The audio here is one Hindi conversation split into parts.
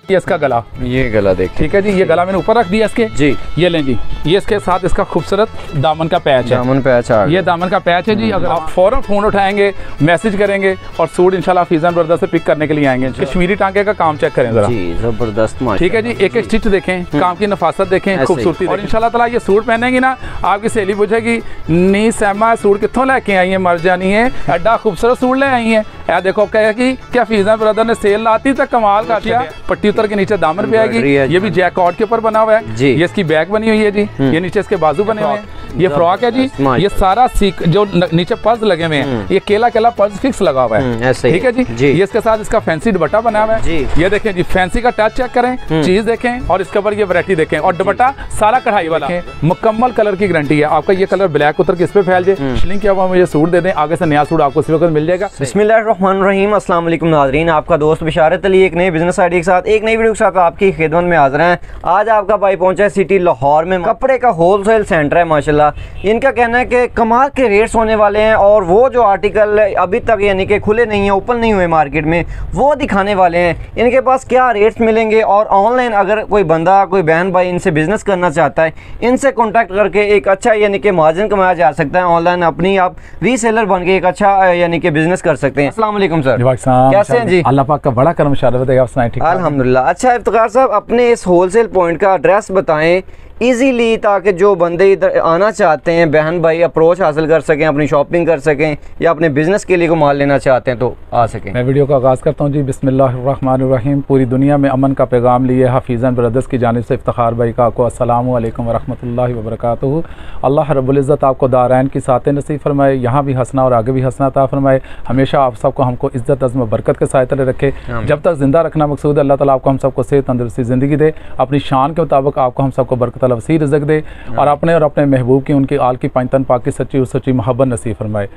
ये इसका गला, ये गला देखिए, ठीक है जी। ये गला मैंने ऊपर रख दिया इसके जी। ये लें जी, ये इसके साथ इसका खूबसूरत दामन का पैच है, दामन पैच आ गया। ये दामन का पैच है जी। अगर आप फौरन फ़ोन उठाएंगे, मैसेज करेंगे और सूट इंशाल्लाह फीज़न ब्रदर से पिक करने के लिए आएंगे। कश्मीरी टांके का काम चेक करें जरा जी, जबरदस्त, ठीक है जी। एक एक स्टिच देखें, काम की नफासत देखें, खूबसूरती, और इंशाल्लाह ताला ये सूट पहनेंगी ना, आपकी सहेली पूछेगी नी सैमा सूट कितों लेके आई है, मर जानी है, एडा खूबसूरत सूट ले आई है। यार देखो कहेगी क्या फीज़न ब्रदर ने सेल लाती तक कमाल का किया। पट्टी उतर के नीचे दामन पे आएगी, ये भी जैकॉट के ऊपर बना हुआ है जी। ये इसकी बैक बनी हुई है जी, ये नीचे इसके बाजू बने हुए हैं, ये फ्रॉक है जी। ये सारा सीक जो नीचे पर्स लगे हुए हैं, ये केला केला पर्स फिक्स लगा हुआ है, ठीक है जी। ये इसके साथ इसका फैंसी दुपट्टा बना हुआ है, ये देखें जी। फैंसी का टच चेक करें, चीज देखें और इसके ऊपर ये वैरायटी देखें, और दुपट्टा सारा कढ़ाई वाला, मुकम्मल कलर की गारंटी है। आपका ये कलर ब्लैक उतर के इस पे फैल जाए, श्रिंक किया हुआ मुझे सूट दे दें, आगे से नया सूट आपको इसी वक्त मिल जाएगा। बिस्मिल्लाहिर्रहमानिर्रहीम, अस्सलाम वालेकुम नाज़रीन, आपका दोस्त बिशारत अली एक नई बिजनेस आइडिया के साथ एक नई वीडियो के साथ आपकी खिदमत में हाजिर हैं। आज आपका भाई पहुंचा है सिटी लाहौर में, कपड़े का होलसेल सेंटर है माशाल्लाह। इनका कहना है कि कमाल के रेट्स होने वाले हैं, और वो जो आर्टिकल अभी तक यानी कि खुले नहीं है, ओपन नहीं हुए मार्केट में, वो दिखाने वाले हैं। इनके पास क्या रेट्स मिलेंगे, और ऑनलाइन अगर कोई बंदा कोई बहन भाई इनसे बिजनेस करना चाहता है, इनसे कॉन्टैक्ट करके एक अच्छा यानी कि मार्जिन कमाया जा सकता है। ऑनलाइन अपनी आप रीसेलर बन के एक अच्छा यानी कि बिजनेस कर सकते हैं। अस्सलाम वालेकुम सर, कैसे हैं जी? अल्लाह पाक का बड़ा करम शरफ़त है, आप सुनाएं? ठीक अल्हम्दुलिल्लाह। अच्छा इफ्तिखार साहब, अपने इस होलसेल पॉइंट का एड्रेस बताएं इजीली, ताकि जो बंदे इधर आना चाहते हैं बहन भाई अप्रोच हासिल कर सकें, अपनी शॉपिंग कर सकें, या अपने बिजनेस के लिए को माल लेना चाहते हैं तो आ सकें। मैं वीडियो का आगाज़ करता हूँ जी। बिस्मिल्लाहिर्रहमानिर्रहीम। पूरी दुनिया में अमन का पैगाम लिए हफीज़न ब्रदर्स की जानिब से इफ्तिखार भाई का आपको अस्सलामु अलैकुम वरहमतुल्लाहि वबरकातुहू। अल्लाह रब्बुल इज़्ज़त आपको दारैन की साते नसीब फरमाए, यहाँ भी हंसना और आगे भी हंसना अता फरमाए। हमेशा आप सबको हमको इज़्ज़त अज़्म बरकत के साए तले रखे। जब तक ज़िंदा रखना मकसूद है, अल्लाह ताला आपको हम सबको सेहत तंदुरुस्ती ज़िंदगी दे, अपनी शान के मुताबिक आपको हम सबको बरकत अल वसी रिज़्क़ दे, और अपने महबूब की उनकी आल की पंतन पाक की सच्ची और सच्ची मोहब्बत नसीब फरमाए।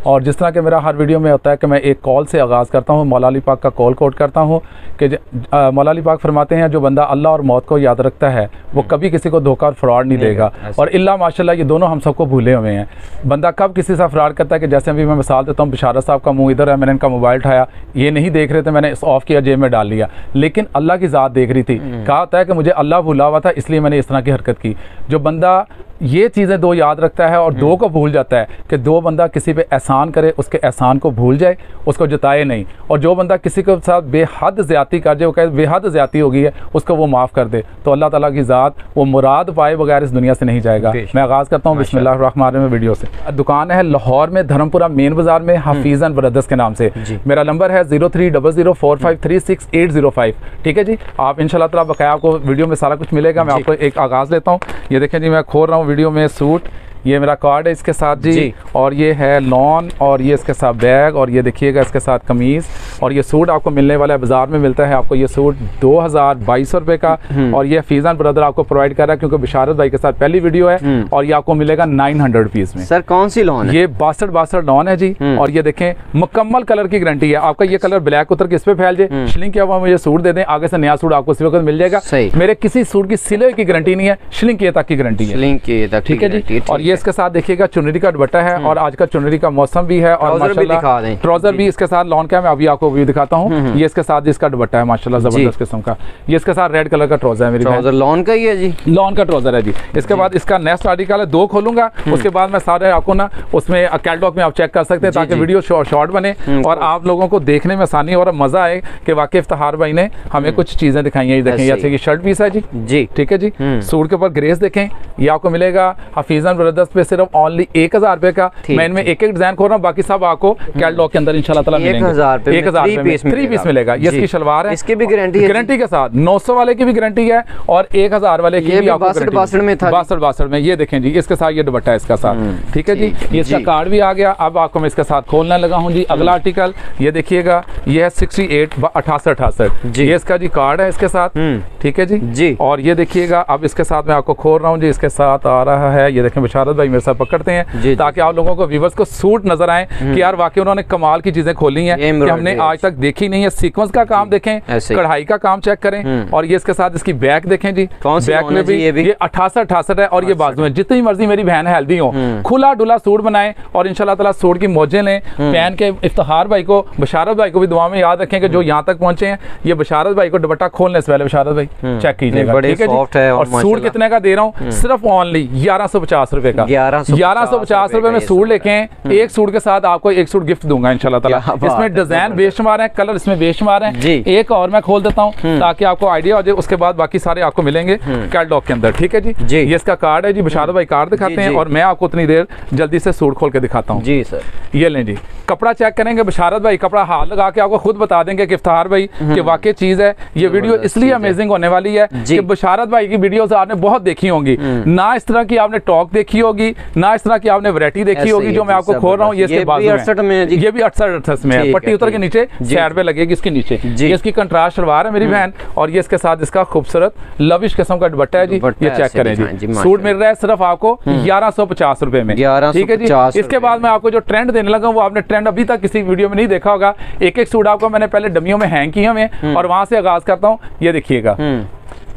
और जिस तरह के मेरा हर वीडियो में होता है कि मैं एक कॉल से आगाज़ करता हूँ, मौला अली पाक का कॉल कोट करता हूँ कि मौला अली पाक फरमाते हैं जो बंदा अल्लाह और मौत को याद रखता है वो कभी किसी को धोखा और फ्रॉड नहीं देगा। और इल्ला माशाल्लाह ये दोनों हम सबको भूले हुए हैं। बंदा कब किसी से फ्रॉड करता है कि जैसे अभी मैं मिसाल देता हूँ, बिशारत साहब का मुँह इधर है, मैंने इनका मोबाइल उठाया, ये नहीं देख रहे थे, मैंने ऑफ किया, जेब में डाल लिया, लेकिन अल्लाह की ज़ात देख रही थी। कहा होता है कि मुझे अल्लाह भूला हुआ था इसलिए मैंने इस तरह की हरकत की। जो बंदा ये चीज़ें दो याद रखता है और दो को भूल जाता है कि दो बंदा किसी पे एहसान करे, उसके एहसान को भूल जाए, उसको जताए नहीं, और जो बंदा किसी के साथ बेहद ज़्यादती कर जाए, वो कहे बेहद ज़्यादती हो गई है, उसको वो माफ़ कर दे, तो अल्लाह ताला की ज़ात वो मुराद पाए बगैर इस दुनिया से नहीं जाएगा। मैं आगाज़ करता हूँ बिस्मिल्लाहिर्रहमानिर्रहीम वीडियो से। दुकान है लाहौर में धर्मपुरा मेन बाज़ार में, हफीज़न ब्रदर्स के नाम से। मेरा नंबर है 03004536 ठीक है जी। आप इंशाल्लाह ताला बकाया आपको वीडियो में सारा कुछ मिलेगा। मैं आपको एक आगाज़ लेता हूँ। ये देखें जी, मैं खोल रहा हूँ वीडियो में सूट, ये मेरा कार्ड है इसके साथ जी, और ये है लॉन, और ये इसके साथ बैग, और ये देखिएगा इसके साथ कमीज़, और ये सूट आपको मिलने वाला है, बाजार में मिलता है आपको ये सूट 2200 रुपये का, और ये फीज़न ब्रदर आपको प्रोवाइड कर रहा है क्योंकि बिशारत भाई के साथ पहली वीडियो है, और ये आपको मिलेगा 900 रुपीज़ में। सर कौन सी लॉन है? ये 62 लॉन है जी, और ये देखें मुकम्मल कलर की गारंटी है। आपका ये कलर ब्लैक उतर के इस पे फैल जाए, श्रिंक किया हुआ मुझे सूट दे दें, आगे से नया सूट आपको इसी वक्त मिल जाएगा। मेरे किसी सूट की सिले की गारंटी नहीं है, श्रिंक किए तक की गारंटी है, ठीक है जी। और ये इसके साथ देखिएगा चुनरी का दुपट्टा है, और आज का चुनरी का मौसम भी है, और माशाल्लाह ट्राउजर भी इसके साथ लॉन का मैं अभी आपको व्यू दिखाता हूँ। ये इसके साथ इसका दुपट्टा है माशाल्लाह जबरदस्त किस्म का। ये इसके साथ रेड कलर का ट्राउजर है, मेरी ट्राउजर लॉन का ही है जी, लॉन का ट्राउजर है जी। इसके बाद इसका नेक्स्ट आर्टिकल है, दो खोलूंगा, उसके बाद मैं सारे आपको ना उसमें कैटलॉग में आप चेक कर सकते हैं ताकि वीडियो शॉर्ट बने और आप लोगों को देखने में आसानी और मजा आए कि वाकई इफ्तिखार भाई ने हमें कुछ चीजें दिखाई हैं। देखें जैसे कि शर्ट पीस है जी, ठीक है जी। सूट के ऊपर ग्रेस देखें, ये आपको मिलेगा हफीज़न ब्रदर्स पे सिर्फ ओनली 1000 रुपए का। मैं इनमें एक एक डिजाइन खोल रहा हूँ, बाकी सब आपको कैटलॉग के अंदर इंशाल्लाह ताला मिलेंगे। 1000 थ्री पीस मिलेगा। ये इसकी शलवार है, इसकी भी गारंटी के साथ 900 वाले की भी गारंटी है, और 1000 वाले की भी आपको 62 में। ये देखें जी, इसके साथ ये दुपट्टा है इसका साथ, ठीक है जी। ये इसका कार्ड भी आ गया। अब आपको मैं इसके साथ खोलने लगा हूँ जी। अगला आर्टिकल ये देखिएगा, ये है 68 ये इसका जी कार्ड है इसके साथ, ठीक है जी। और ये देखिएगा, अब इसके साथ मैं आपको खोल रहा हूँ जी। इसके साथ आ रहा है, ये देखें बिशारत बशारत भाई मेरे साथ पकड़ते हैं ताकि आप लोगों को व्यूवर्स को सूट नजर आए कि यार वाकई उन्होंने कमाल की चीजें खोली हैं कि हमने आज तक देखी नहीं है। सीक्वेंस का काम देखें, कढ़ाई का काम चेक करें और ये इसके साथ इसकी बैक देखें जी, बैक में भी ये 68 है और ये बाजू में। जितनी मर्जी मेरी बहन हेल्दी हो, खुला डुला सूट बनाए और इंशाल्लाह ताला सूट की मौजें लें पहन के। इफ्तिखार भाई को, बशारत भाई को भी दुआ में याद रखें कि जो यहाँ तक पहुंचे हैं। ये बशारत भाई को दुपट्टा खोलने से पहले बशारत भाई चेक कीजिएगा, ठीक है जी। और सूट कितने का दे रहा हूँ, सिर्फ ओनली 1150 रुपए का। 1150 रुपए में सूट लेके एक सूट के साथ आपको एक सूट गिफ्ट दूंगा इंशाल्लाह ताला। इसमें डिजाइन बेशुमार है, कलर इसमें बेशुमार है। एक और मैं खोल देता हूँ ताकि आपको आइडिया हो जाए, उसके बाद बाकी सारे आपको मिलेंगे कैटलॉग के अंदर, ठीक है जी। ये इसका कार्ड है जी, बशारत भाई कार्ड दिखाते हैं और मैं आपको उतनी देर जल्दी से सूट खोल के दिखाता हूँ जी सर। ये लें जी, कपड़ा चेक करेंगे बशारत भाई, कपड़ा हाथ लगा के आपको खुद बता देंगे कि इफ्तिखार भाई कि वाकई चीज है। ये वीडियो इसलिए अमेजिंग होने वाली है कि बशारत भाई की वीडियोस आपने बहुत देखी होंगी, ना इस तरह की आपने टॉक देखी होगी, ना इस तरह की आपने वैरायटी देखी होगी जो मैं आपको खोल रहा हूँ। ये इसके बाजू में, ये भी 68 में है, पट्टी उतर के नीचे साइड पे लगेगी इसके नीचे। ये इसकी कंट्रास्ट शलवार है मेरी बहन और ये इसके साथ इसका खूबसूरत लविश किस्म का दुपट्टा है जी। ये चेक करें जी, सूट मिल रहा है सिर्फ आपको 1150 रुपए में, ठीक है जी। इसके बाद मैं आपको जो ट्रेंड देने लगा वो आपने ट्रेंड अभी तक किसी वीडियो में नहीं देखा होगा। एक एक सूट आपको मैंने पहले डमियों में हैंग किए हुए और वहां से आगाज करता हूँ। ये देखिएगा,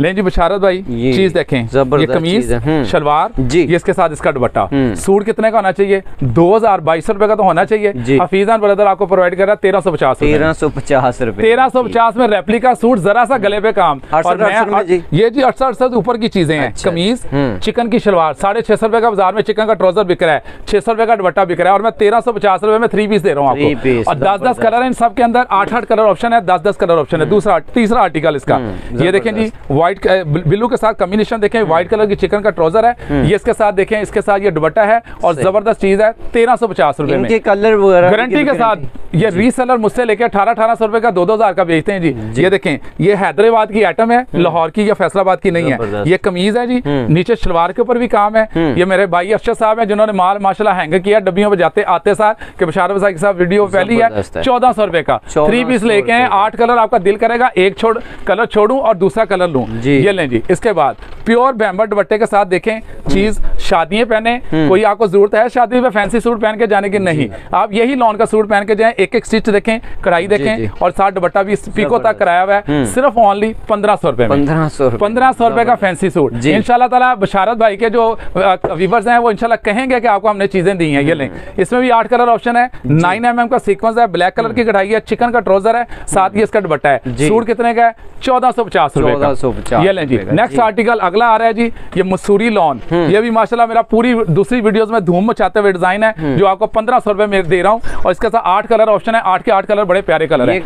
लें जी बशारत भाई, चीज देखें, ये कमीज शलवार जी, ये इसके साथ इसका दुपट्टा। सूट कितने का होना चाहिए, 2022 रुपए का तो होना चाहिए। हफीजान ब्रदर आपको प्रोवाइड कर रहा है 1350 रुपए। 1350 में रेप्लिका सूट, जरा सा गले पे काम। और ये जी 68 ऊपर की चीजें हैं। कमीज, चिकन की शलवार 650 रुपए का बाजार में चिकन का ट्राउजर बिक रहा है, 600 रुपए का दुपट्टा बिक रहा है और मैं 1350 रुपए में 3 पीस दे रहा हूँ आपको। और 10-10 कलर है इन सब के अंदर, 8-8 कलर ऑप्शन है, 10-10 कलर ऑप्शन है। तीसरा आर्टिकल इसका ये देखें जी, व्हाइट ब्लू के साथ कॉम्बिनेशन देखें, व्हाइट कलर की चिकन का ट्राउजर है। ये इसके साथ देखें, इसके साथ ये दुपट्टा है और जबरदस्त चीज है 1350 रुपए में, कलर गारंटी के साथ। ये रीसेलर मुझसे लेके 1800 रुपए का 2000 का बेचते हैं जी। ये देखें, ये हैदराबाद की आइटम है, लाहौर की या फैसलाबाद की नहीं है। ये कमीज है जी, नीचे शलवार के ऊपर भी काम है। ये मेरे भाई अरशद साहब है जिन्होंने माल माशाल्लाह हैंग किया डब्बियों में जाते आते साथ के बशारत भाई के साथ वीडियो पहली है। 1400 रुपए का 3 पीस लेके हैं, 8 कलर आपका दिल करेगा एक कलर छोड़ू और दूसरा कलर लूं। ये लें जी। इसके बाद प्योर बैम्बर दुपट्टे के साथ देखें, चीज शादियां पहने, कोई आपको जरूरत है शादी में फैंसी सूट पहन के जाने की नहीं, आप यही लॉन का सूट पहन के जाएं। एक स्टिच देखें, कढ़ाई देखें और साथ दुपट्टा भी पीको तक कराया हुआ है, सिर्फ ओनली 1500 रुपए में। 1500 रुपए का फैंसी सूट इंशाल्लाह ताला। बशारत भाई के जो व्यूअर्स हैं वो इंशाल्लाह कहेंगे कि आपको हमने चीजें दी हैं। ये लें, इसमें भी 8 कलर ऑप्शन है, 9mm का सीक्वेंस है, ब्लैक कलर की कढ़ाई है, चिकन का ट्राउजर है, साथ ही इसका दुपट्टा है। सूट कितने का है, 1450 रुपए का। ये लें जी। नेक्स्ट आर्टिकल अगला आ रहा है जी, ये मसूरी लॉन। ये भी माशाल्लाह मेरा पूरी दूसरी वीडियोस में धूम मचाते हुए डिजाइन है जो आपको 1500 रुपए में दे रहा हूँ और इसके साथ 8 कलर ऑप्शन है, 8 के 8 कलर बड़े प्यारे कलर है।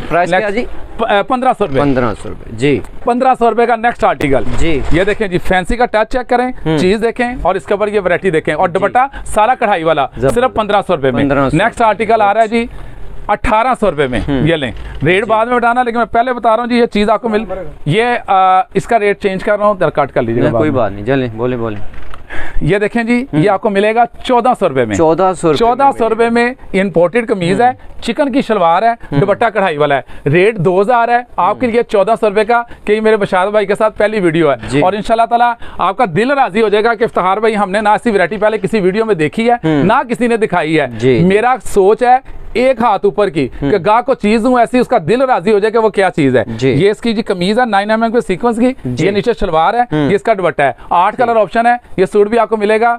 1500 रुपए। 1500 रुपए जी, 1500 रुपए का नेक्स्ट आर्टिकल जी। ये देखें जी, फैंसी का टच चेक करें, चीज देखें और इसके ऊपर ये वैरायटी देखें और दुपट्टा सारा कढ़ाई वाला, सिर्फ 1500 रुपए में। नेक्स्ट आर्टिकल आ रहा है जी 1800 रुपए में। ये लें, रेट बाद में बताना, लेकिन मैं पहले बता रहा हूँ जी ये चीज आपको मिल, ये इसका रेट चेंज कर रहा हूँ, कट कर लीजिएगा, कोई बात नहीं। चलें, बोले। ये देखें जी, ये आपको मिलेगा 1400 रुपए में। 1400 रुपए में इंपोर्टेड कमीज है, चिकन की शलवार है, दुपट्टा कढ़ाई वाला है, रेट 2000 है, आपके लिए 1400 रुपए का। कि मेरे बशारत भाई के साथ पहली वीडियो है और इंशाल्लाह ताला आपका दिल राजी हो जाएगा कि इफ्तिखार भाई हमने ना ऐसी वैरायटी पहले किसी वीडियो में देखी है, ना किसी ने दिखाई है। मेरा सोच है एक हाथ ऊपर की कि गाह को चीज दूं ऐसी उसका दिल राजी हो जाए कि वो क्या चीज है। ये इसकी जी कमीज है 9mm के सीक्वेंस की, ये नीचे शलवार है, ये इसका दुपट्टा है, 8 कलर ऑप्शन है। ये सूट भी आपको मिलेगा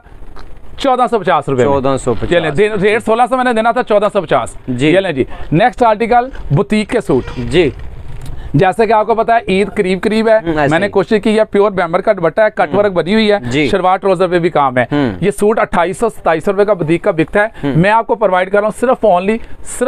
1450 रुपए। 1450 रेट 1600 मैंने देना था, 1450 जी। ये लें जी। नेक्स्ट आर्टिकल बुटीक के सूट जी। जैसे कि आपको पता है ईद करीब है, मैंने कोशिश की है, प्योर बैम्बर का दुपट्टा है, कटवर्क बनी हुई है, शलवार ट्राउजर पे भी काम है। ये सूट 2800-2700 रुपए का बुटीक का बिकता है, मैं आपको प्रोवाइड कर रहा हूँ सिर्फ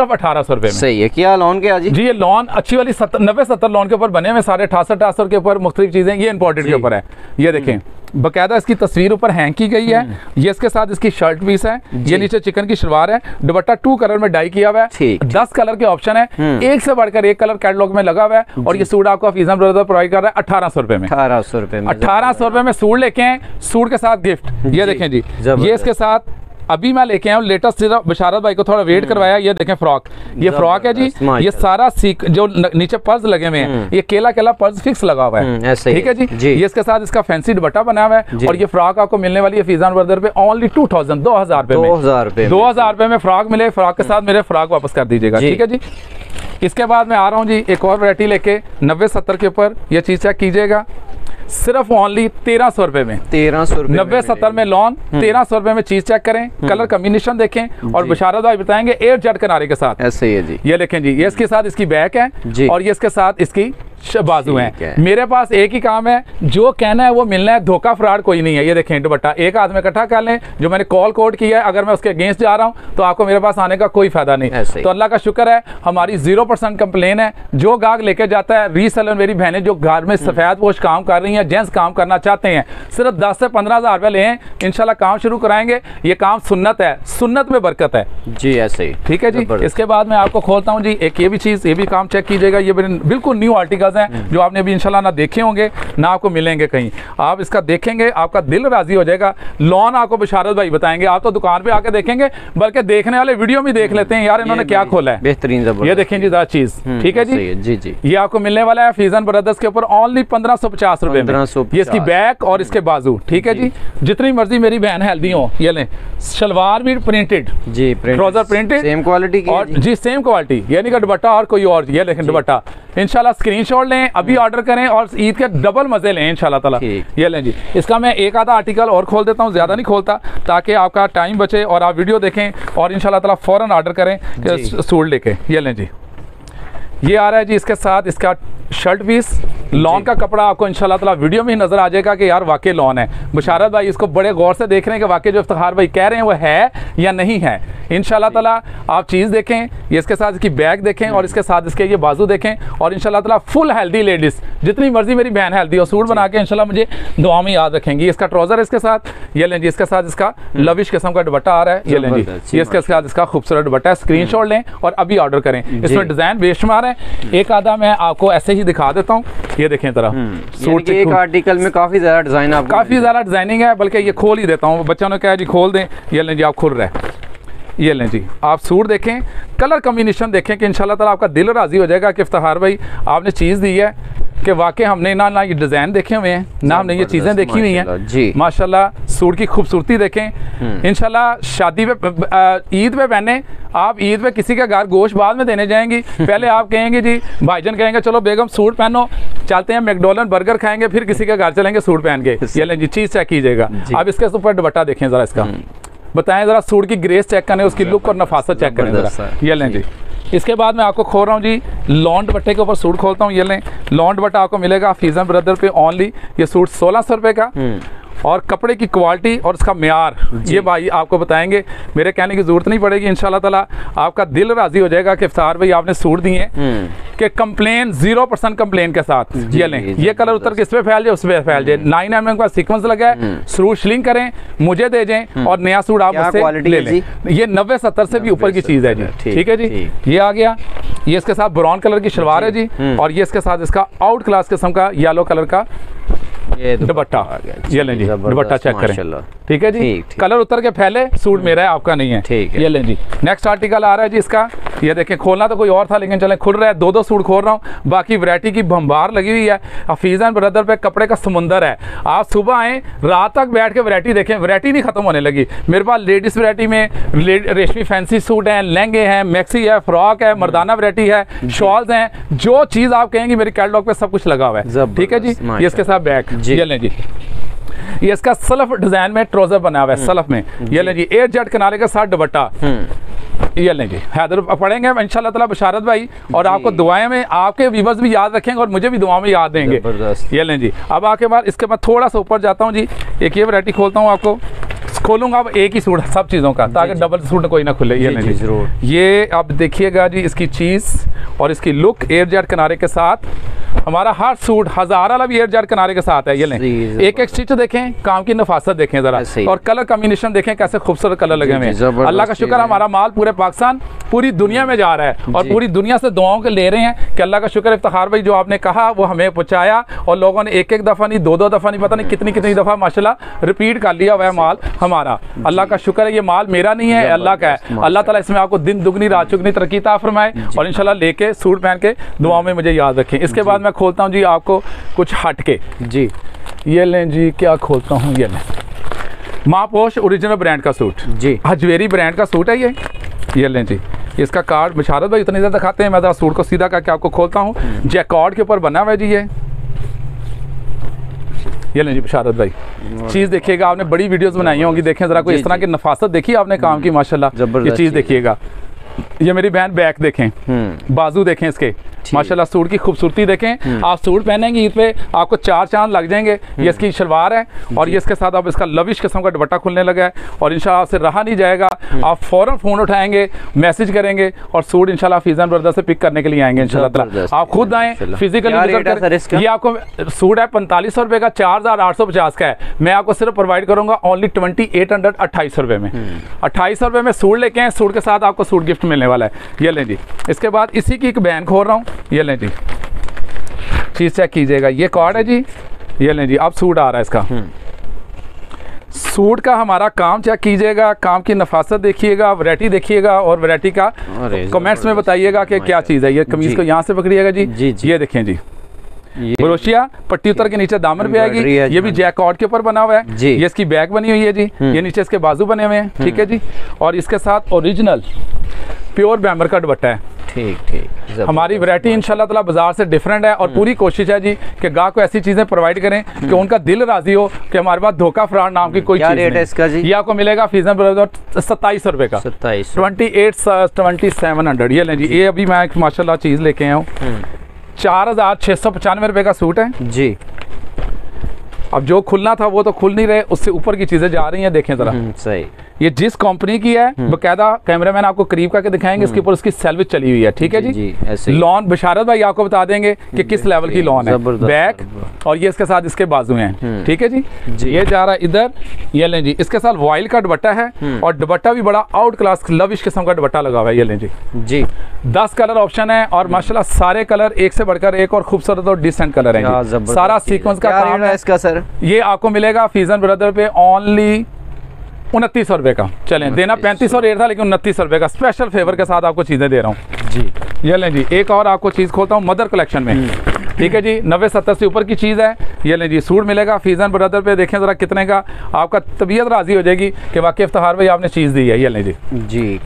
1800 रुपए में। सही है। क्या लॉन के आज जी? ये लॉन अच्छी वाली 90-70 लॉन के ऊपर बने हुए, सारे 68-68 के ऊपर मुख्तलिफ चीजें, ये इंपोर्टेड के ऊपर है। ये देखें, बकायदा इसकी तस्वीर ऊपर हैंग की गई है। ये इसके साथ इसकी शर्ट पीस है, ये नीचे चिकन की शलवार है, दुपट्टा 2 कलर में डाई किया हुआ है, 10 कलर के ऑप्शन है, एक से बढ़कर एक कलर कैटलॉग में लगा हुआ है। और ये सूट आपको हफीज़न ब्रदर प्रोवाइड कर रहा है 1800 रुपए में। 1800 रुपए में सूट लेके हैं, सूट के साथ गिफ्ट। ये देखें जी, ये इसके साथ अभी मैं लेके आया हूँ लेटेस्ट, सिर्फ बशारत भाई को थोड़ा वेट करवाया। ये देखें फ्रॉक, ये फ्रॉक है जी। ये सारा सीक जो नीचे पर्स लगे हुए हैं, ये केला केला पर्स फिक्स लगा हुआ है, ठीक है जी। ये इसके साथ इसका फैंसी दुपट्टा बना हुआ है और ये फ्रॉक आपको मिलने वाली है फीजान ब्रदर पे ओनली 2000 रुपए में। 2000 रुपए में फ्रॉक मिले। फ्रॉक के साथ मेरे फ्रॉक वापस कर दीजिएगा, ठीक है जी। इसके बाद मैं आ रहा हूँ जी एक और वैरायटी लेके 90-70 के ऊपर। ये चीज चेक कीजिएगा, सिर्फ ओनली 1300 रुपए में। 1300 रुपए 90-70 में लॉन, 1300 रुपए में चीज चेक करें, कलर कॉम्बिनेशन देखें और बशारत भाई बताएंगे एयर जेट किनारे के साथ। ऐसे ही है जी। ये देखें जी, ये इसके साथ इसकी बैक है और ये इसके साथ इसकी बाजू हैं। मेरे पास एक ही काम है, जो कहना है वो मिलना है, धोखा फ्रॉड कोई नहीं है। ये देखें दुपट्टा एक हाथ में इकट्ठा कर लें, जो मैंने कॉल कोड किया है अगर मैं उसके अगेंस्ट जा रहा हूं तो आपको मेरे पास आने का कोई फायदा नहीं। तो अल्लाह का शुक्र है हमारी 0% कंप्लेन है। जो गाहक लेके जाता है, रीसेलर मेरी बहनें जो घर में सफेद पोश काम कर रही हैं, जेंट्स काम करना चाहते हैं, सिर्फ 10 से 15 हज़ार रुपये लें, इंशाल्लाह काम शुरू कराएंगे। ये काम सुन्नत है, सुन्नत में बरकत है जी। ऐसे ही, ठीक है जी। इसके बाद मैं आपको खोलता हूँ जी एक ये भी चीज़, ये भी काम चेक कीजिएगा। ये बिल्कुल न्यू आर्टिकल्स हैं जो आपने इंशाल्लाह ना देखे होंगे ना आपको मिलेंगे कहीं। आप इसका देखेंगे आपका दिल राजी हो जाएगा। लॉन आपको बशारत भाई बताएंगे, आप तो दुकान पे आके देखेंगे, बल्कि देखने वाले वीडियो में देख लेते हैं यार इन्होंने क्या खोला है। बेहतरीन, ये देखें जी जरा चीज, ठीक है जी। जी जी, ये आपको मिलने वाला है फीजन ब्रदर्स के ऊपर ओनली 1550 रुपए में। ये इसकी बैक और इसके बाजू, ठीक है जी। जितनी मर्जी मेरी बहन हेल्दी हो, ये लें। शलवार भी प्रिंटेड जी, ट्राउजर प्रिंटेड, सेम क्वालिटी की और जी सेम क्वालिटी, यानी कि दुपट्टा और कोई और। ये लेकिन दुपट्टा इंशाल्लाह स्क्रीनशॉट लें, अभी ऑर्डर करें और ईद के डबल मजे लें इंशाल्लाह ताला। ये लें जी। इसका मैं एक आधा आर्टिकल और खोल देता हूँ, ज़्यादा नहीं खोलता, ताकि आपका टाइम बचे और आप वीडियो देखें और इंशाल्लाह ताला फ़ौरन ऑर्डर करें सूट लेके। ये लें जी, ये आ रहा है जी इसके साथ इसका शर्ट पीस। लॉन का कपड़ा आपको इंशाल्लाह ताला वीडियो में ही नजर आ जाएगा कि यार वाकई लॉन है। बशारत भाई इसको बड़े गौर से देख रहे हैं कि वाकई जो इफ्तिखार भाई कह रहे हैं वो है या नहीं है। इंशाल्लाह ताला आप चीज़ देखें, ये इसके साथ इसकी बैग देखें और इसके साथ इसके ये बाजू देखें और इंशाल्लाह ताला फुल हेल्दी लेडीज़, जितनी मर्जी मेरी बहन हेल्दी हो, सूट बना के इंशाल्लाह मुझे दुआ में याद रखेंगी। इसका ट्राउजर है इसके साथ, ये लें जी। इसके साथ इसका लविश किस्म का दुपट्टा आ रहा है, ये लें जी। ये इसके साथ इसका खूबसूरत दुपट्टा है, स्क्रीनशॉट लें और अभी ऑर्डर करें। इसमें डिज़ाइन बेशुमार है, एक आधा मैं आपको ऐसे ही दिखा देता हूँ। ये देखें तरह सूट के एक आर्टिकल में काफ़ी ज़्यादा डिज़ाइन, आपको काफ़ी ज़्यादा डिज़ाइनिंग है, बल्कि ये खोल ही देता हूँ। बच्चों ने कहा जी खोल दें, ये लें जी आप खुल रहे हैं। ये लें जी, आप सूट देखें, कलर कॉम्बिनेशन देखें कि इंशाल्लाह ताला आपका दिल राज़ी हो जाएगा कि इफ्तिखार भाई आपने चीज़ दी है कि वाकई हमने ना ये डिज़ाइन देखे हुए हैं, ना हमने ये चीज़ें देखी हुई हैं। माशाल्लाह सूट की खूबसूरती देखें। इंशाल्लाह शादी पे, ईद पे पहने, आप ईद पे किसी का घर गोश्त बाद में देने जाएंगी, पहले आप कहेंगे जी भाईजान कहेंगे चलो बेगम सूट पहनो, चलते हैं मैकडोनल्ड बर्गर खाएंगे, फिर किसी के घर चलेंगे सूट पहन के। ये लें जी, चीज़ चेक कीजिएगा। अब इसके ऊपर दुपट्टा देखें ज़रा, इसका बताएं ज़रा, सूट की ग्रेस चेक करें, उसकी लुक और नफासत चेक करें ज़रा। ये लें जी। इसके बाद मैं आपको खोल रहा हूँ जी लॉन दुपट्टे के ऊपर सूट खोलता हूँ। ये लें, लॉन दुपट्टा आपको मिलेगा फीजन ब्रदर पे ओनली। ये सूट 1600 रुपये का और कपड़े की क्वालिटी और उसका म्यार ये भाई आपको बताएंगे, मेरे कहने की जरूरत नहीं पड़ेगी। इंशाल्लाह ताला आपका दिल राजी हो जाएगा कि इफ्तार भाई आपने सूट दिए कि कंप्लेन 0% कंप्लेन के साथ। ये लें, ये कलर उतर के इस पे फैल जाए, उस पे फैल जाए। 9 mm का सीक्वेंस लगा है, सूट श्लिंग करें, मुझे दे जाएं और नया सूट आप मुझसे ले लें। ये 90-70 से भी ऊपर की चीज़ है जी, ठीक है जी। ये आ गया, ये इसके साथ ब्राउन कलर की शलवार है जी और ये इसके साथ इसका आउट क्लास किस्म का येलो कलर का ये दुपट्टा आ गया। ये लें जी, दुपट्टा चेक करें, ठीक है जी। कलर उतर के फैले, सूट मेरा है आपका नहीं है, ठीक है। ये लें जी, नेक्स्ट आर्टिकल आ रहा है जी इसका। ये देखें, खोलना तो कोई और था लेकिन चलें खुल रहा है। 2-2 सूट खोल रहा हूँ, बाकी वैरायटी की भंबार लगी हुई है। हफीज़न ब्रदर पे कपड़े का समुंदर है। आप सुबह आएँ, रात तक बैठ के वैरायटी देखें, वैरायटी नहीं खत्म होने लगी। मेरे पास लेडीज़ वैरायटी में रेशमी फैंसी सूट हैं, लहंगे हैं, मैक्सी है, फ्रॉक है, मर्दाना वैरायटी है, शॉल्स हैं, जो चीज़ आप कहेंगे मेरी कैटलॉग पे सब कुछ लगा हुआ है, ठीक है जी। ये इसके साथ बैग, ये लें जी। ये इसका सलफ डिजाइन में ट्राउजर बना हुआ है, सलफ में। ये लें जी, एयर जेट किनारे के साथ दुपट्टा। ये लें जी, हैदर पढ़ेंगे इंशाल्लाह ताला बशारत भाई, और आपको दुआएं में आपके व्यूअर्स भी याद रखेंगे और मुझे भी दुआ में याद देंगे। ये लें जी। अब आके बाद इसके बाद थोड़ा सा ऊपर जाता हूँ जी, एक ये वैरायटी खोलता हूँ, आपको खोलूंगा अब एक ही सूट सब चीज़ों का, ताकि डबल सूट कोई ना खुले। ये लें जी, ये आप देखिएगा जी इसकी चीज़ और इसकी लुक, एयर जेट किनारे के साथ हमारा हर सूट हज़ार वाला भी एयर किनारे के साथ है। ये लें, एक एक स्टिच देखें, काम की नफासत देखें ज़रा, और कलर कॉम्बिनेशन देखें कैसे खूबसूरत कलर लगे हुए हैं। अल्लाह का शुक्र, हमारा माल पूरे पाकिस्तान, पूरी दुनिया में जा रहा है और पूरी दुनिया से दुआओं के ले रहे हैं कि अल्लाह का शुक्र। इफ्तिखार भाई जो आपने कहा वो हमें पहुँचाया, और लोगों ने एक एक दफ़ा नहीं, दो दो दफ़ा नहीं, पता नहीं कितनी कितनी दफ़ा माशाल्लाह रिपीट कर लिया हुआ है माल हमारा। अल्लाह का शुक्र है, ये माल मेरा नहीं है, अल्लाह का है। अल्लाह ताला इसमें आपको दिन दुगनी रात चुगनी तरक्की अता फरमाए, और इंशाल्लाह लेके सूट पहन के दुआओं में मुझे याद रखें। इसके बाद मैं खोलता हूँ जी आपको कुछ हट के जी। ये लें जी, क्या खोलता हूँ, ये लें, मापोश ओरिजिनल ब्रांड का सूट जी, हजवेरी ब्रांड का सूट है ये लें जी। इसका कार्ड बिशारत भाई इतनी ज़्यादा दिखाते हैं, मैं ज़रा सूट को सीधा करके आपको खोलता हूँ। जैकॉर्ड के ऊपर बना हुआ है जी ये लें जी बिशारत भाई, चीज़ देखिएगा, आपने बड़ी वीडियोस बनाई होंगी, देखें ज़रा कोई इस तरह की नफासत देखी आपने काम की माशाल्लाह। ये चीज़ देखिएगा, ये मेरी बहन बैक देखें, बाजू देखें इसके माशाल्लाह, सूट की खूबसूरती देखें। आप सूट पहनेंगे ईद पे आपको चार चांद लग जाएंगे। ये इसकी शलवार है, और ये इसके साथ अब इसका लविश किस्म का दुपट्टा खुलने लगा है, और इंशाल्लाह आपसे रहा नहीं जाएगा। आप फ़ौरन फ़ोन उठाएंगे, मैसेज करेंगे, और सूट इंशाल्लाह फीज़न ब्रदर से पिक करने के लिए आएंगे इंशाल्लाह। आप खुद आएँ, फिजिकली विजिट करें। ये आपको सूट है 4500 रुपये का, 4850 का है। मैं आपको सिर्फ प्रोवाइड करूँगा ओनली 2800, 2800 रुपये में। 2800 रुपये में सूट लेके आए, सूट के साथ आपको सूट गिफ्ट मिलने वाला है। ये लें जी, इसके बाद इसी की एक बहन खोल रहा हूँ, ये लें जी, चीज़ चेक कीजिएगा, ये कार्ड है जी, ये लें जी। अब सूट आ रहा है इसका, सूट का हमारा काम चेक कीजिएगा, काम की नफासत देखिएगा, वैरायटी देखिएगा, और वैरायटी का कमेंट्स में बताइएगा कि क्या चीज़ है। ये कमीज़ को यहाँ से पकड़िएगा जी, ये देखें जी, ब्रोशिया पट्टी उतर के नीचे दामन पे आएगी। ये भी जैकॉर्ड के ऊपर बना हुआ है जी। ये इसकी बैक बनी हुई है जी, ये नीचे इसके बाजू बने हुए हैं, ठीक है जी। और इसके साथ ओरिजिनल प्योर बैम्बर का दुपट्टा है। ठीक हमारी वैरायटी इंशाल्लाह ताला बाजार से डिफरेंट है, और पूरी कोशिश है जी कि गाहक को ऐसी चीज़ें प्रोवाइड करें कि उनका दिल राजी हो कि हमारे पास धोखा फ्रॉड नाम की कोई चीज़ नहीं है। इसका जी ये आपको मिलेगा फीज़न ब्रदर 2700 रुपये का, 2700। ये लें जी, ये अभी मैं माशाल्लाह चीज़ लेके आया हूँ, 4695 रुपये का सूट है जी। अब जो खुलना था वो तो खुल नहीं रहे, उससे ऊपर की चीज़ें जा रही हैं, देखें ज़रा। सही, ये जिस कंपनी की है बकायदा कैमरामैन आपको करीब करके दिखाएंगे, इसके ऊपर उसकी सेल्विस चली हुई है, ठीक है जी। लॉन बिशारत भाई आपको बता देंगे कि किस लेवल की लॉन है, बैक, और ये इसके साथ इसके बाजू हैं, ठीक है जी। ये जा रहा है इधर, ये लें जी, इसके साथ वॉइल का दुपट्टा है, और दुपट्टा भी बड़ा आउट क्लास लविश किस्म का दुपट्टा लगा हुआ है। ये लें जी 10 कलर ऑप्शन है, और माशाल्लाह सारे कलर एक से बढ़कर एक और खूबसूरत और डिसेंट कलर है। सारा सीक्वेंस का काम है इसका सर। ये आपको मिलेगा फीज़न ब्रदर पे ओनली 2900 रुपये का। चलें, देना 3500 रेट था, लेकिन 2900 रुपये का स्पेशल फेवर के साथ आपको चीज़ें दे रहा हूँ जी। ये लें जी, एक और आपको चीज़ खोलता हूँ मदर कलेक्शन में, ठीक है जी। 90-70 से ऊपर की चीज़ है। ये लें जी, सूट मिलेगा फीज़न ब्रदर पे, देखें ज़रा कितने का, आपका तबीयत राज़ी हो जाएगी कि वाकई इफ्तिखार भाई आपने चीज़ दी है। ये लें जी,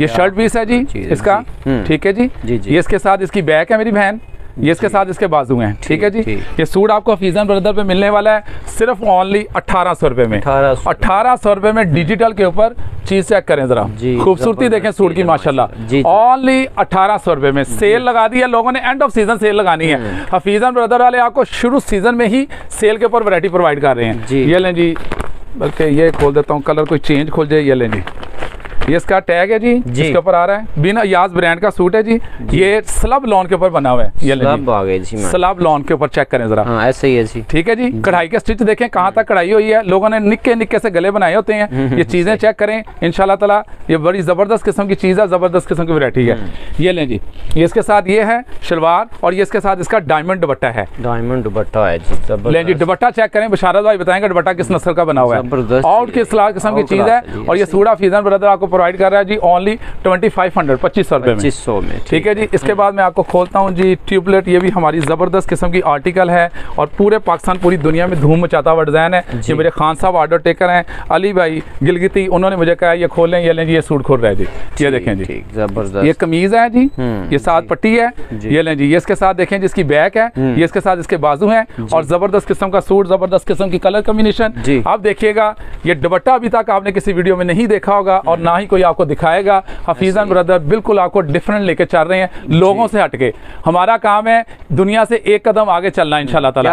ये शर्ट पीस है जी इसका, ठीक है जी। ये इसके साथ इसकी बैक है मेरी बहन, ये इसके साथ इसके बाजू हैं, ठीक है जी। ये सूट आपको फीज़न ब्रदर पे मिलने वाला है सिर्फ ओनली 1800 रुपये में। 1800 रुपये में डिजिटल के ऊपर चीज़ चेक करें ज़रा, खूबसूरती देखें सूट की माशाल्लाह। ओनली 1800 रुपये में सेल लगा दी है लोगों ने, एंड ऑफ सीजन सेल लगानी है। हफीज़न ब्रदर वाले आपको शुरू सीजन में ही सेल के ऊपर वैरायटी प्रोवाइड कर रहे हैं। ये लें जी, बल्कि ये खोल देता हूँ, कलर कोई चेंज खोल जाए। ये लें जी, ये इसका टैग है जी, इसके ऊपर आ रहा है बिना याज ब्रांड का सूट है जी। ये स्लब लॉन के ऊपर बना हुआ है। ये स्लब लॉन के ऊपर चेक करें जरा, ऐसे ही है जी, ठीक है जी। कढ़ाई के स्टिच देखें कहाँ तक कढ़ाई हुई है, लोगों ने निक्के निक्के से गले बनाए होते हैं। ये चीज़ें चेक करें इंशाल्लाह ताला, ये बड़ी ज़बरदस्त किस्म की चीज़ है, ज़बरदस्त किस्म की वैरायटी है। ये लें जी, ये इसके साथ ये है शलवार, और ये इसके साथ इसका डायमंड दुपट्टा है। डायमंड दुपट्टा है जी, लें जी दुपट्टा चेक करें, बशारत भाई बताएंगे दुपट्टा किस नस्ल का बना हुआ है, आउट के किस्म की चीज़ है। और ये सूट फीज़न ब्रदर आपको प्रोवाइड कर रहा है जी ओनली 2500 2500 रुपये में, ठीक है जी। इसके बाद मैं आपको खोलता हूँ जी ट्यूबलेट। ये भी हमारी ज़बरदस्त किस्म की आर्टिकल है, और पूरे पाकिस्तान पूरी दुनिया में धूम मचाता हुआ डिज़ाइन है। ये मेरे खान साहब ऑर्डर टेकर हैं, अली भाई गिलगिती, उन्होंने मुझे कहा ये खोलें। ये लें जी, ये सूट खोल रहा है जी, ये देखें जी, ज़बरदस्त। ये कमीज़ है जी, ये साथ पट्टी है। ये लें जी, ये इसके साथ देखें जिसकी बैक है, ये इसके साथ इसके बाजू है, और ज़बरदस्त किस्म का सूट, ज़बरदस्त किस्म की कलर कम्बिनेशन। आप देखिएगा, ये दुपट्टा अभी तक आपने किसी वीडियो में नहीं देखा होगा, और ना ही कोई आपको दिखाएगा। हफीज़न ब्रदर बिल्कुल आपको डिफरेंट लेके चल रहे हैं, लोगों से हटके। हमारा काम है दुनिया से एक कदम आगे चलना इंशाल्लाह ताला।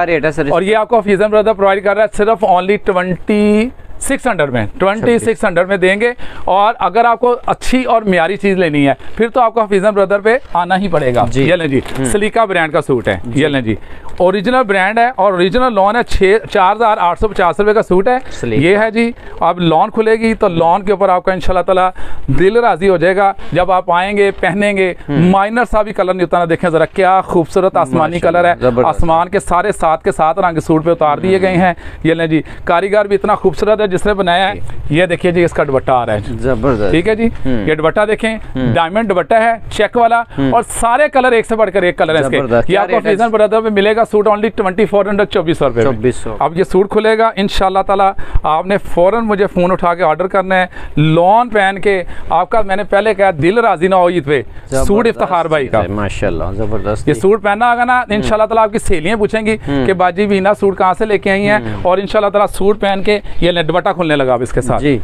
और ये आपको हफीज़न ब्रदर प्रोवाइड कर रहा है सिर्फ ओनली 2700 2600 में 2600 में देंगे। और अगर आपको अच्छी और म्यारी चीज़ लेनी है फिर तो आपको हफीजन ब्रदर पे आना ही पड़ेगा। ये लें जी, सलीका ब्रांड का सूट है, ये लें जी, ओरिजिनल ब्रांड है और ओरिजिनल लॉन है। 4850 रुपये का सूट है ये है जी। अब लॉन खुलेगी तो लॉन के ऊपर आपका इंशाल्लाह ताला दिल राजी हो जाएगा जब आप आएंगे पहनेंगे। माइनर सा भी कलर नहीं उतारना, देखें ज़रा क्या खूबसूरत आसमानी कलर है, आसमान के सारे 7 रंग सूट पे उतार दिए गए हैं। ये लें जी, कारीगर भी इतना खूबसूरत है जिसने बनाया है। ये देखिए जी, इसका दुपट्टा आ रहा है जबरदस्त, ठीक है जी। ये दुपट्टा देखें, डायमंड दुपट्टा है चेक वाला और सारे कलर एक से बढ़कर एक कलर है इसके। ये आपको हफीजन ब्रदर में मिलेगा सूट ओनली 2400 2400 रुपये में। अब ये सूट खुलेगा इंशाल्लाह ताला, आपने फौरन मुझे फ़ोन उठा के ऑर्डर करना है। लॉन पहन के आपका, मैंने पहले कहा दिल राजी ना हो ईद पे, सूट इफ्तिखार भाई का माशाल्लाह ज़बरदस्त। ये सूट पहना होगा ना इंशाल्लाह ताला आपकी सहेलियां पूछेंगी कि बाजी भी ना सूट कहाँ से लेके आई हैं, और इंशाल्लाह ताला सूट पहन के ये दुपट्टा खुलने लगा अब इसके साथ जी।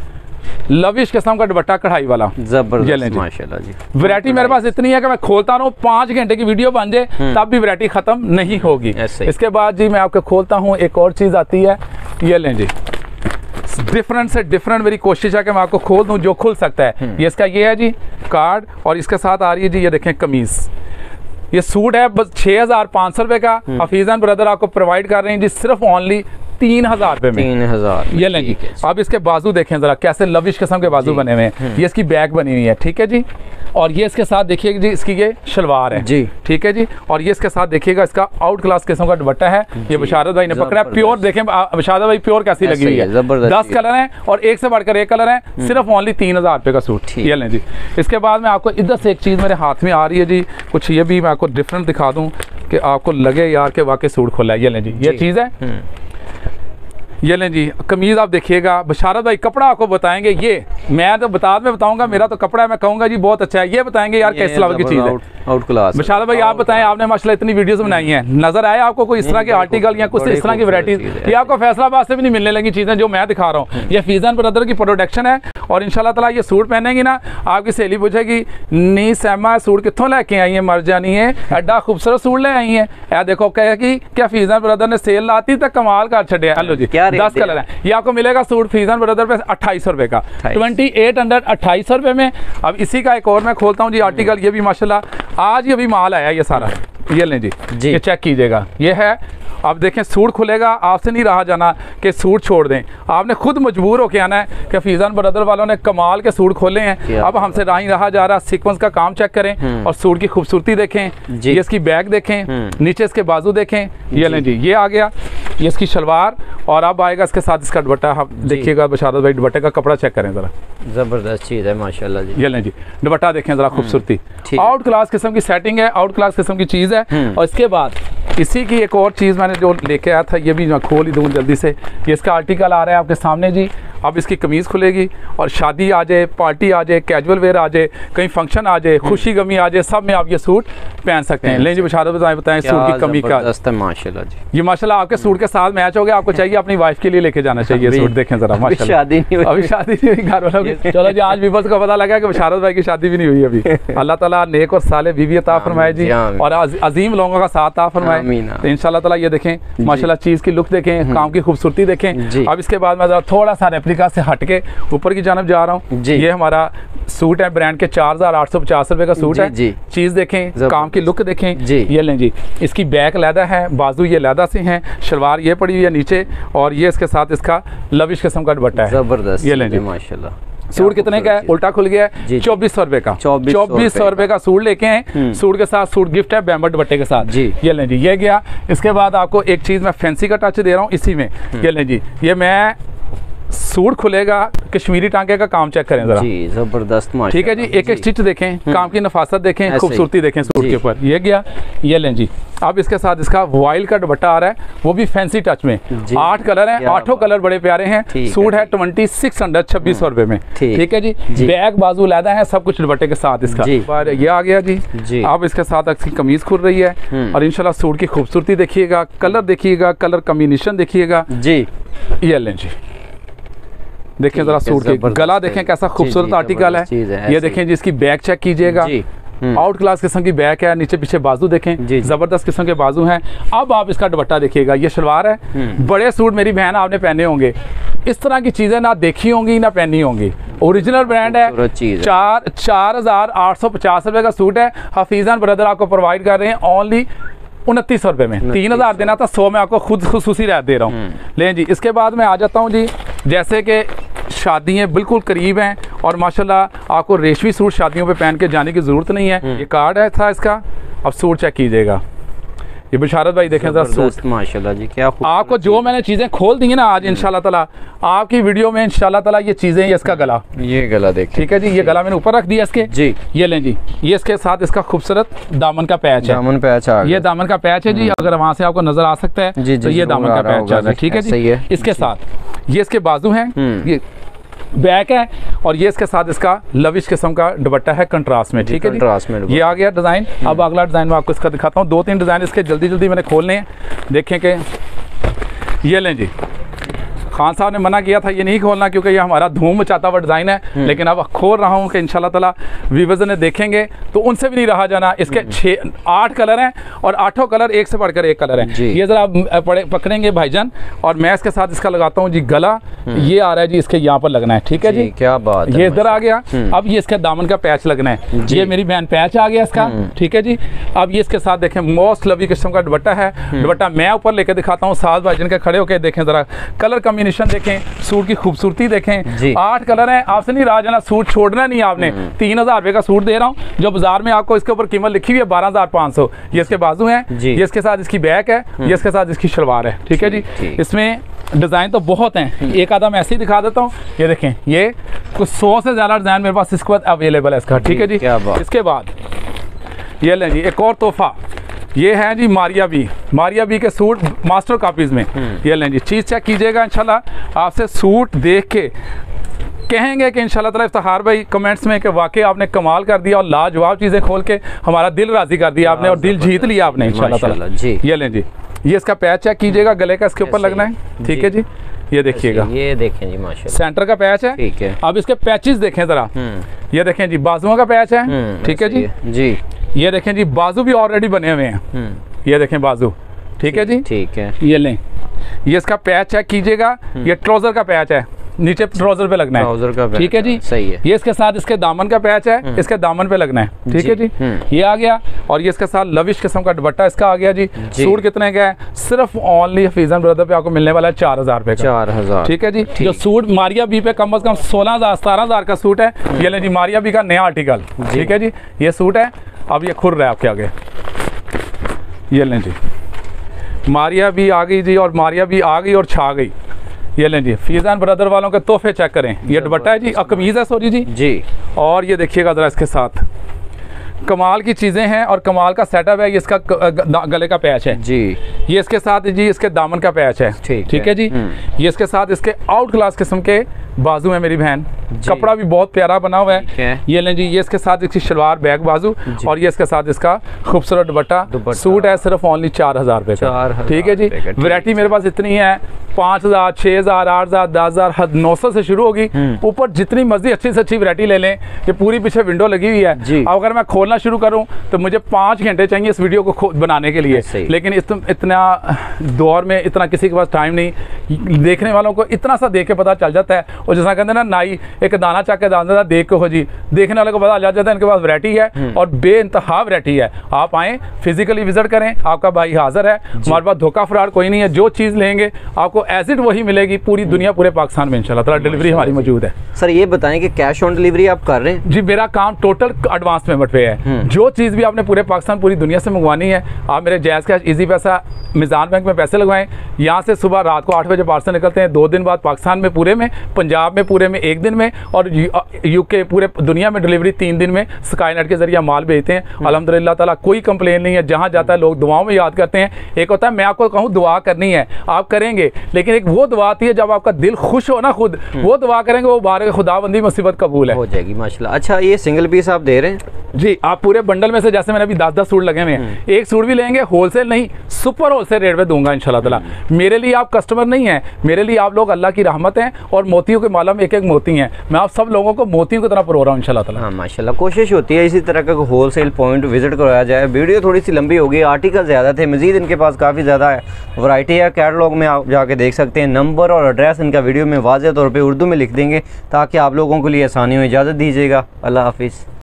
लविश किस्म का दुपट्टा कढ़ाई वाला जबरदस्त माशाल्लाह जी। वैरायटी मेरे पास इतनी है कि मैं खोलता रहूँ 5 घंटे की वीडियो बन जाए तब भी वैरायटी खत्म नहीं होगी। इसके बाद जी मैं आपको खोलता हूँ, एक और चीज़ आती है, ये लें जी, डिफरेंट से डिफरेंट मेरी कोशिश है कि मैं आपको खोल दूँ जो खुल सकता है। ये इसका ये है जी कार्ड, और इसके साथ आ रही है जी, ये देखें कमीज़। ये सूट है बस 6500 रुपये का, हफीजन ब्रदर आपको प्रोवाइड कर रहे हैं जी सिर्फ ओनली 3000 रुपये में। 3000 ये लें जी। अब इसके बाजू देखें ज़रा कैसे लविश किस्म के बाजू बने हुए हैं। ये इसकी बैक बनी हुई है, ठीक है जी। और ये इसके साथ देखिए जी, इसकी ये शलवार है जी, ठीक है जी। और ये इसके साथ देखिएगा इसका आउट क्लास किस्म का दुपट्टा है। ये बशारत भाई ने पकड़ा है, प्योर देखें बशारत भाई प्योर कैसी लगी हुई है। 10 कलर हैं और एक से बढ़कर एक कलर है, सिर्फ ओनली 3000 रुपये का सूट। ये लें जी। इसके बाद में आपको इधर से एक चीज़ मेरे हाथ में आ रही है जी, कुछ ये भी मैं आपको डिफरेंट दिखा दूँ कि आपको लगे यार के वाकई सूट खुला है। ये लें जी, ये चीज़ है, ये लें जी। कमीज़ आप देखिएगा, बशारत भाई कपड़ा आपको बताएंगे, ये मैं तो बताऊंगा, मेरा तो कपड़ा है, मैं कहूँगा जी बहुत अच्छा है। ये बताएंगे यार किस तरह की चीज़ है, आउट क्लास। बशारत भाई आप बताएं, आपने माशाल्लाह इतनी वीडियोस बनाई हैं, नजर आया आपको कोई इस तरह के आर्टिकल या कुछ इस तरह की वैरायटीज? ये आपको फैसलाबाद से भी नहीं मिलने लगी चीज़ें जो मैं दिखा रहा हूँ। ये हफीजन ब्रदर की प्रोडक्शन है और इंशाल्लाह ताला ये सूट पहनेंगी ना, आपकी सहेली पूछेगी नी सैमा सूट कितों लेके आई है, मर जानी है, एडा खूबसूरत सूट ले आई है। यार देखो कहेगी क्या हफीजन ब्रदर ने सेल लाती तक कमाल कर छड़े। हेलो जी, 10 कलर है। ये आपको मिलेगा सूट हफीजन ब्रदर पे 2800 रुपये का, 2800 2800 रुपये में। अब इसी का एक और मैं खोलता हूँ जी आर्टिकल, ये भी माशाल्लाह आज ये भी माल आया ये सारा। ये लें जी, ये चेक कीजिएगा, ये है। अब देखें सूट खुलेगा, आपसे नहीं रहा जाना कि सूट छोड़ दें, आपने खुद मजबूर होकर आना है कि हफीजन ब्रदर वालों ने कमाल के सूट खोले हैं। अब हमसे रहा जा रहा, सीक्वेंस का काम चेक करें और सूट की खूबसूरती देखें। ये इसकी बैक देखें, नीचे इसके बाजू देखें। ये लें जी, ये आ गया, ये इसकी शलवार, और अब आएगा इसके साथ इसका दुपट्टा। आप देखिएगा बशारत भाई, दुपट्टे का कपड़ा चेक करें ज़रा, ज़बरदस्त चीज़ है माशाल्लाह जी। ये लें जी, दुपट्टा देखें ज़रा, खूबसूरती आउट क्लास किस्म की सेटिंग है, आउट क्लास किस्म की चीज़ है। और इसके बाद इसी की एक और चीज़ मैंने जो लेके आया था, ये भी मैं खोल ही दूँ जल्दी से। ये इसका आर्टिकल आ रहा है आपके सामने जी। अब इसकी कमीज़ खुलेगी और शादी आ जाए, पार्टी आ जाए, कैजुअल वेयर आ जाए, कहीं फंक्शन आ जाए, खुशी गमी आ जाए, सब में आप ये सूट पहन सकते हैं। लें जी बशारत बताएं सूट की कमी का माशाल्लाह जी। ये माशाल्लाह आपके सूट के साथ मैच हो गया, आपको चाहिए अपनी वाइफ के लिए लेके जाना चाहिए सूट। देखें जरा माशाल्लाह, शादी नहीं हुई, अभी शादी नहीं हुई घर वालों की। चलो जी, आज बीबस को पता लगा कि बशारत भाई की शादी भी नहीं हुई अभी। अल्लाह ताला नेक और साले बीवी अता फरमाए जी, और अजीम लोगों का साथ अता फरमाए इंशाल्लाह ताला। ये देखें माशाल्लाह, चीज़ की लुक देखें, काम की खूबसूरती देखें। अब इसके बाद मैं थोड़ा सा रेप्लिका से हट के ऊपर की जानब जा रहा हूँ। ये हमारा सूट है ब्रांड के 4850 रुपये का सूट है। चीज़ देखें, काम की लुक देखें। ये लें जी, इसकी बैक लैदा है, बाजू ये लैदा से हैं, शलवार ये पड़ी हुई है नीचे, और ये इसके साथ इसका लविश किस्म का दुपट्टा है। जबरदस्त, ये लें जी माशाल्लाह। सूट कितने का है? उल्टा खुल गया है, 2400 रुपये का। 2400 रुपये का सूट लेके हैं। सूट के साथ सूट गिफ्ट है बैम्बर दुपट्टे के साथ जी। ये लें जी, ये गया। इसके बाद आपको एक चीज़ मैं फैंसी का टच दे रहा हूँ इसी में। ये लें जी, ये मैं सूट खुलेगा, कश्मीरी टांके का काम चेक करें जरा जी, जबरदस्त माशाल्लाह। ठीक है जी, एक एक स्टिच देखें, काम की नफासत देखें, खूबसूरती देखें सूट के ऊपर। ये गया, ये लें जी। अब इसके साथ इसका वाइल्ड का दुपट्टा आ रहा है, वो भी फैंसी टच में। 8 कलर हैं, 8 कलर बड़े प्यारे हैं। सूट है 2600 2600 रुपये में, ठीक है जी। बैक बाजू लैदा है, सब कुछ दुपट्टे के साथ इसका। ये आ गया जी। अब इसके साथ इसकी कमीज खुल रही है, और इंशाल्लाह सूट की खूबसूरती देखिएगा, कलर देखिएगा, कलर कम्बिनेशन देखिएगा जी। ये लें जी, देखें जरा सूट के गला देखें कैसा खूबसूरत आर्टिकल है। ये देखें जी, इसकी बैक चेक कीजिएगा, आउट क्लास किस्म की बैक है, नीचे पीछे बाजू देखें, जबरदस्त किस्म के बाजू हैं। अब आप इसका दुपट्टा देखिएगा, ये शलवार है। बड़े सूट मेरी बहन आपने पहने होंगे, इस तरह की चीज़ें ना देखी होंगी ना पहनी होंगी। ओरिजिनल ब्रांड है। 4,850 रुपये का सूट है। हफीज़ान ब्रदर आपको प्रोवाइड कर रहे हैं ओनली 2900 रुपये में। 3000 देना था, 100 में आपको खुद खुसूसी राहत दे रहा हूँ। लें जी, इसके बाद मैं आ जाता हूँ जी, जैसे कि शादियाँ बिल्कुल करीब हैं और माशाल्लाह आपको रेशमी सूट शादियों पे पहन के जाने की ज़रूरत नहीं है। ये कार्ड है था इसका। अब सूट चेक कीजिएगा, ये बिशारत भाई देखें ज़रा सूट, माशाल्लाह जी क्या आपको जो मैंने चीज़ें खोल दी हैं ना आज इंशाल्लाह ताला आपकी वीडियो में इंशाल्लाह ताला ये चीज़ें, ये इसका गला, ये गला देखिए, ठीक है जी, ये गला मैंने ऊपर रख दिया इसके जी। ये लें जी, ये इसके साथ इसका खूबसूरत दामन का पैच है। दामन पैच आ गया। ये दामन का पैच है जी, अगर वहाँ से आपको नज़र आ सकता है जी, तो ये दामन का पैच है, ठीक है जी। इसके साथ ये इसके बाजू हैं, ये बैक है और ये इसके साथ इसका लविश किस्म का दुपट्टा है कंट्रास्ट में, ठीक है जी। ये आ गया डिज़ाइन। अब अगला डिज़ाइन मैं आपको इसका दिखाता हूँ। 2-3 डिज़ाइन इसके जल्दी जल्दी मैंने खोलने हैं। देखें कि ये लें जी, खान साहब ने मना किया था ये नहीं खोलना क्योंकि ये हमारा धूम मचाता हुआ डिज़ाइन है, लेकिन अब खोल रहा हूँ कि इंशाल्लाह ताला व्यूअर्स ने देखेंगे तो उनसे भी नहीं रहा जाना। इसके 8 कलर हैं और 8 कलर एक से बढ़कर एक कलर हैं। ये ज़रा पकड़ेंगे भाईजान और मैं इसके साथ इसका लगाता हूँ जी गला। ये आ रहा है जी, इसके यहाँ पर लगना है, ठीक है जी, क्या बात है। ये इधर आ गया। अब ये इसके दामन का पैच लगना है, ये मेरी बहन पैच आ गया इसका, ठीक है जी। अब ये इसके साथ देखें मोस्ट लवी किस्म का दुपट्टा है। दुपट्टा मैं ऊपर लेकर दिखाता हूँ, साथ भाईजान के खड़े होकर देखें ज़रा कलर कम्बिनेशन देखें, सूट की खूबसूरती देखें। 8 कलर हैं, आपसे नहीं रहा जाना, सूट छोड़ना नहीं आपने। 3000 रुपये का सूट दे रहा हूँ जो बाजार में आपको इसके ऊपर कीमत लिखी हुई है 12,500। ये इसके बाजू हैं, ये इसके साथ इसकी बैक है, ये इसके साथ इसकी शलवार है, ठीक है जी। इसमें डिज़ाइन तो बहुत हैं, एक आधा मैं ऐसे ही दिखा देता हूँ। ये देखें, ये कुछ 100 से ज़्यादा डिज़ाइन मेरे पास इसके बाद अवेलेबल है इसका, ठीक है जी। इसके बाद ये लें जी एक और तोहफा, ये है जी मारिया बी के सूट मास्टर कॉपीज़ में। ये लें जी, चीज़ चेक कीजिएगा इंशाल्लाह। आपसे सूट देख के कहेंगे कि इंशाल्लाह ताला इफ्तिखार भाई कमेंट्स में कि वाकई आपने कमाल कर दिया और लाजवाब चीज़ें खोल के हमारा दिल राज़ी कर दिया आपने और दिल जीत लिया आपने इंशाल्लाह ताला जी। ये लें जी, ये इसका पैच चेक कीजिएगा, गले का इसके ऊपर लगना है, ठीक है जी। ये देखिएगा, ये देखें जी माशाल्लाह सेंटर का पैच है, ठीक है। अब इसके पैचेस देखें ज़रा, ये देखें जी बाजुओं का पैच है, ठीक है जी जी। ये देखें जी बाजू भी ऑलरेडी बने हुए हैं, ये देखें बाजू, ठीक है जी, ठीक है। ये लें, ये इसका पैच चेक कीजिएगा, ये ट्राउजर का पैच है, नीचे ट्राउजर पे लगना है, ट्राउजर का, ठीक है जी, सही है। ये इसके साथ इसके दामन का पैच है, इसके दामन पे लगना है, ठीक है जी। ये आ गया और ये इसके साथ लविश किस्म का दुपट्टा इसका आ गया जी। सूट कितने का है? सिर्फ ओनली हफीज़ान ब्रदर पे आपको मिलने वाला है 4000 रुपये का, 4000, ठीक है जी। जो सूट मारिया बी पे कम से कम 16,000-17,000 का सूट है, ये लें जी मारिया बी का नया आर्टिकल, ठीक है जी। ये सूट है, अब ये खुर रहा है आपके आगे, ये लें जी मारिया बी आ गई जी और मारिया बी आ गई और छा गई। ये लें जी फीज़ान ब्रदर वालों के तोहफे चेक करें। ये दुपट्टा है जी, कमीज़ है सॉरी जी जी। और ये देखिएगा ज़रा इसके साथ कमाल की चीज़ें हैं और कमाल का सेटअप है। ये इसका गले का पैच है जी, ये इसके साथ जी इसके दामन का पैच है, ठीक है जी। ये इसके साथ इसके आउट क्लास किस्म के बाजू है मेरी बहन, कपड़ा भी बहुत प्यारा बना हुआ है। ये लें जी, ये इसके साथ इसकी शलवार बैक बाजू और ये इसके साथ इसका खूबसूरत दुपट्टा। सूट है सिर्फ ओनली 4000 रुपये का, ठीक है जी। वैरायटी मेरे पास इतनी है 5000, 6000, 8000, 10000, 900 से शुरू होगी, ऊपर जितनी मर्जी अच्छी से अच्छी वैरायटी ले लें। ये पूरी पीछे विंडो लगी हुई है, अब अगर मैं खोलना शुरू करूं तो मुझे 5 घंटे चाहिए इस वीडियो को बनाने के लिए, लेकिन इतना दौर में इतना किसी के पास टाइम नहीं। देखने वालों को इतना सा देख के पता चल जाता है, और जैसा कहते हैं ना नाई एक दाना चाक के दाना देख के हो जी, देखने वाले को पता चल जाता है इनके पास वैरायटी है और बेइंतहा वैरायटी है। आप आएँ फिजिकली विजिट करें, आपका भाई हाजिर है, हमारे पास धोखा फ्रॉड कोई नहीं है। जो चीज़ लेंगे आपको एज इट वही मिलेगी पूरी दुनिया पूरे पाकिस्तान में इंशाल्लाह ताला। डिलीवरी हमारी मौजूद है। सर ये बताएं कि कैश ऑन डिलीवरी आप कर रहे हैं? जी मेरा काम टोटल एडवांस पेमेंट पे है। जो चीज़ भी आपने पूरे पाकिस्तान पूरी दुनिया से मंगवानी है, आप मेरे जायज़ कैश इजी पैसा मिज़ान बैंक में पैसे लगवाएं। यहाँ से सुबह रात को 8 बजे पार्सल निकलते हैं, 2 दिन बाद पाकिस्तान में पूरे में, पंजाब में पूरे में 1 दिन में, और यूके पूरे दुनिया में डिलीवरी 3 दिन में स्काईनेट के जरिए माल भेजते हैं। अल्हम्दुलिल्लाह ताला कोई कंप्लेन नहीं है। जहाँ जाता है लोग दुआओं में याद करते हैं। एक होता है मैं आपको कहूँ दुआ करनी है, आप करेंगे, लेकिन एक वो दुआ आती है जब आपका दिल खुश हो ना, खुद वो दुआ करेंगे, वो बारह खुदाबंदी मुसीबत कबूल है, हो जाएगी माशाल्लाह। अच्छा ये सिंगल पीस आप दे रहे हैं? जी आप पूरे बंडल में से, जैसे मैंने अभी 10-10 सूट लगे हुए हैं, एक सूट भी लेंगे होलसेल नहीं सुपर होलसेल रेट पे दूंगा इंशाल्लाह ताला। मेरे लिए आप कस्टमर नहीं है, मेरे लिए आप लोग अल्लाह की रहमत हैं और मोतियों के माला में एक एक मोती हैं। मैं आप सब लोगों को मोतियों की तरह पुरो रहा हूँ इंशाल्लाह ताला। हाँ माशाल्लाह, कोशिश होती है इसी तरह का होल सेल पॉइंट विजिट करवाया जाए। वीडियो थोड़ी सी लंबी होगी, आर्टिकल ज़्यादा थे, मज़ीद इनके पास काफ़ी ज़्यादा वैरायटी है। कैटलॉग में आप जाके देख सकते हैं। नंबर और एड्रेस इनका वीडियो में वाज़ेह तौर पर उर्दू में लिख देंगे ताकि आप लोगों के लिए आसानी हो। इजाज़त दीजिएगा, अल्लाह हाफिज़।